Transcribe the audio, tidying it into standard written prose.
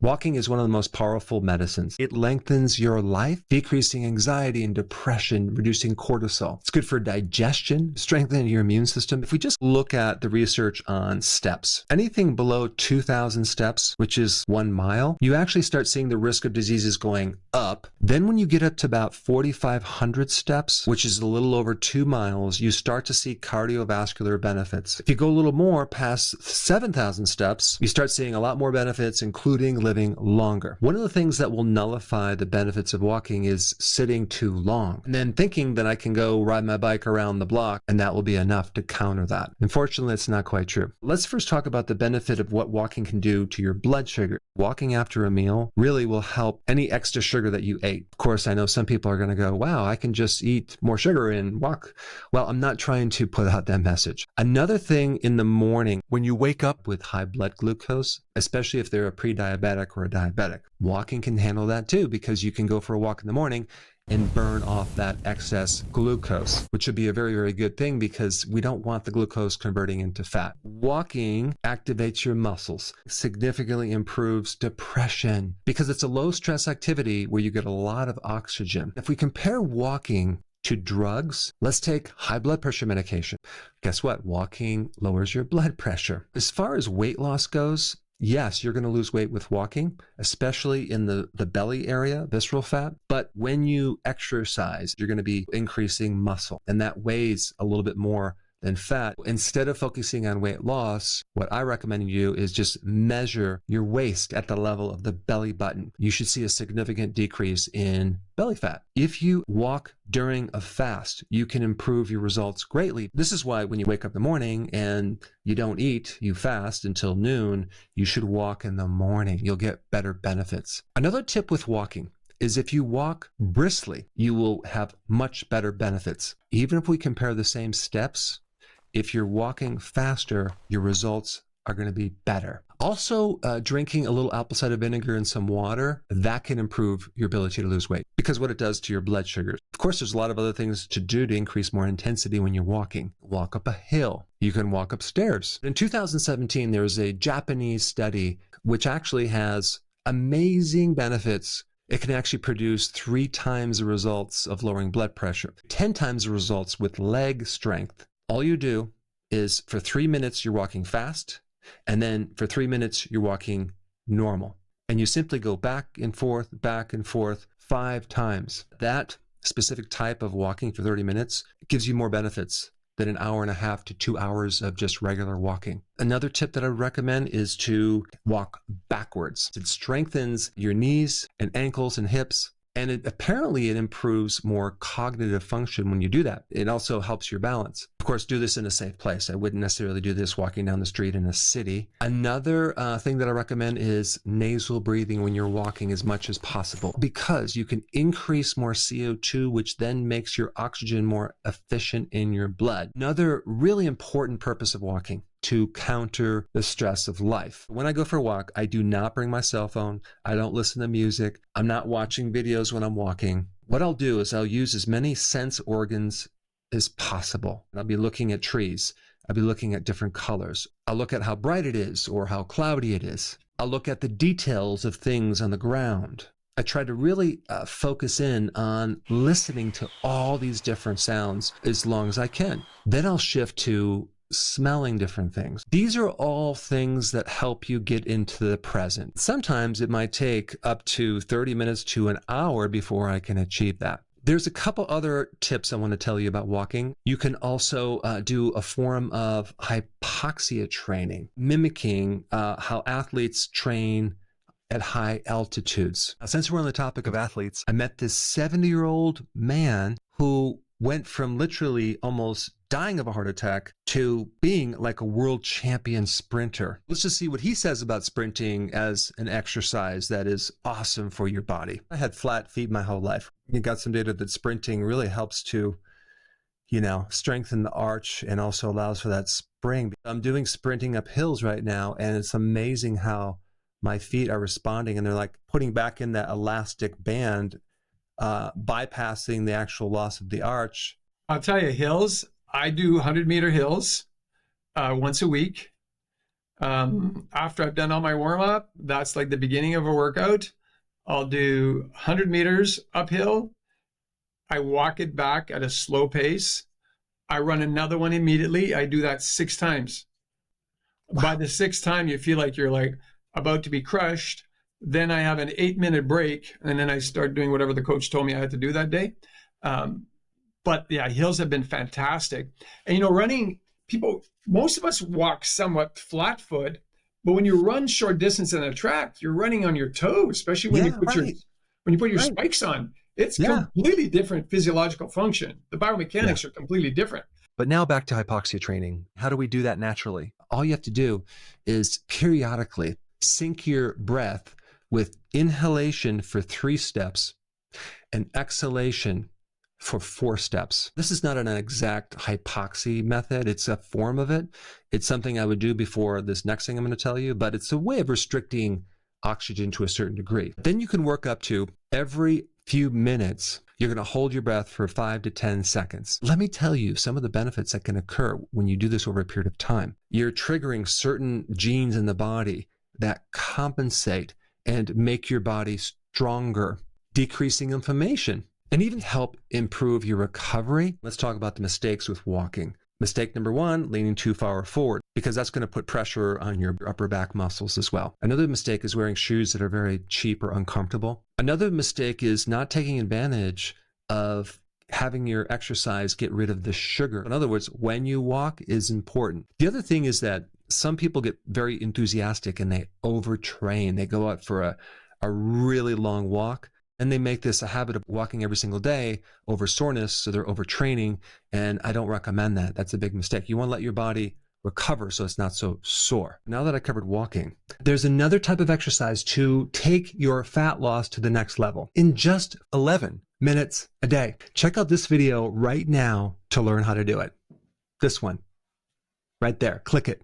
Walking is one of the most powerful medicines. It lengthens your life, decreasing anxiety and depression, reducing cortisol. It's good for digestion, strengthening your immune system. If we just look at the research on steps, anything below 2,000 steps, which is 1 mile, you actually start seeing the risk of diseases going up. Then when you get up to about 4,500 steps, which is a little over 2 miles, you start to see cardiovascular benefits. If you go a little more past 7,000 steps, you start seeing a lot more benefits, including living longer. One of the things that will nullify the benefits of walking is sitting too long and then thinking that I can go ride my bike around the block and that will be enough to counter that. Unfortunately, it's not quite true. Let's first talk about the benefit of what walking can do to your blood sugar. Walking after a meal really will help any extra sugar that you ate. Of course, I know some people are going to go, wow, I can just eat more sugar and walk. Well, I'm not trying to put out that message. Another thing in the morning, when you wake up with high blood glucose, especially if they're a pre-diabetic or a diabetic, walking can handle that too, because you can go for a walk in the morning and burn off that excess glucose, which would be a very, very good thing because we don't want the glucose converting into fat. Walking activates your muscles, significantly improves depression because it's a low stress activity where you get a lot of oxygen. If we compare walking to drugs, let's take high blood pressure medication. Guess what? Walking lowers your blood pressure. As far as weight loss goes, yes, you're going to lose weight with walking, especially in the belly area, visceral fat. But when you exercise, you're going to be increasing muscle, and that weighs a little bit more than fat. Instead of focusing on weight loss, what I recommend you do is just measure your waist at the level of the belly button. You should see a significant decrease in belly fat. If you walk during a fast, you can improve your results greatly. This is why when you wake up in the morning and you don't eat, you fast until noon, you should walk in the morning. You'll get better benefits. Another tip with walking is if you walk briskly, you will have much better benefits. Even if we compare the same steps, if you're walking faster, your results are going to be better. Also, drinking a little apple cider vinegar and some water, that can improve your ability to lose weight because what it does to your blood sugars. Of course, there's a lot of other things to do to increase more intensity when you're walking. Walk up a hill. You can walk upstairs. In 2017, there was a Japanese study which actually has amazing benefits. It can actually produce 3 times the results of lowering blood pressure, 10 times the results with leg strength. All you do is for 3 minutes, you're walking fast, and then for 3 minutes, you're walking normal. And you simply go back and forth 5 times. That specific type of walking for 30 minutes gives you more benefits than an hour and a half to 2 hours of just regular walking. Another tip that I recommend is to walk backwards. It strengthens your knees and ankles and hips, and apparently it improves more cognitive function when you do that. It also helps your balance. Of course, do this in a safe place. I wouldn't necessarily do this walking down the street in a city. Another thing that I recommend is nasal breathing when you're walking as much as possible because you can increase more CO2, which then makes your oxygen more efficient in your blood. Another really important purpose of walking, to counter the stress of life. When I go for a walk, I do not bring my cell phone. I don't listen to music. I'm not watching videos when I'm walking. What I'll do is I'll use as many sense organs as possible. I'll be looking at trees. I'll be looking at different colors. I'll look at how bright it is or how cloudy it is. I'll look at the details of things on the ground. I try to really focus in on listening to all these different sounds as long as I can. Then I'll shift to smelling different things. These are all things that help you get into the present. Sometimes it might take up to 30 minutes to an hour before I can achieve that. There's a couple other tips I want to tell you about walking. You can also do a form of hypoxia training, mimicking how athletes train at high altitudes. Now, since we're on the topic of athletes, I met this 70-year-old man who went from literally almost dying of a heart attack to being like a world champion sprinter. Let's just see what he says about sprinting as an exercise that is awesome for your body. I had flat feet my whole life. You got some data that sprinting really helps to, strengthen the arch and also allows for that spring. I'm doing sprinting up hills right now, and it's amazing how my feet are responding, and they're like putting back in that elastic band, bypassing the actual loss of the arch. I'll tell you, hills, I do 100-meter hills once a week. After I've done all my warm up, that's like the beginning of a workout. I'll do 100 meters uphill. I walk it back at a slow pace. I run another one immediately. I do that 6 times. Wow. By the 6th time, you feel like you're like about to be crushed. Then I have an 8-minute break, and then I start doing whatever the coach told me I had to do that day. But yeah, hills have been fantastic. And you know, running, most of us walk somewhat flat foot, but when you run short distance in a track, you're running on your toes, especially when you put your spikes on. It's completely different physiological function. The biomechanics are completely different. But now back to hypoxia training. How do we do that naturally? All you have to do is periodically sync your breath with inhalation for 3 steps and exhalation for 4 steps. This is not an exact hypoxia method. It's a form of it. It's something I would do before this next thing I'm going to tell you, but it's a way of restricting oxygen to a certain degree. Then you can work up to every few minutes, you're going to hold your breath for 5 to 10 seconds. Let me tell you some of the benefits that can occur when you do this over a period of time. You're triggering certain genes in the body that compensate and make your body stronger, decreasing inflammation, and even help improve your recovery. Let's talk about the mistakes with walking. Mistake number 1, leaning too far forward, because that's going to put pressure on your upper back muscles as well. Another mistake is wearing shoes that are very cheap or uncomfortable. Another mistake is not taking advantage of having your exercise get rid of the sugar. In other words, when you walk is important. The other thing is that some people get very enthusiastic and they overtrain. They go out for a really long walk, and they make this a habit of walking every single day over soreness, so they're overtraining, and I don't recommend that. That's a big mistake. You want to let your body recover so it's not so sore. Now that I covered walking, there's another type of exercise to take your fat loss to the next level in just 11 minutes a day. Check out this video right now to learn how to do it. This one, right there, click it.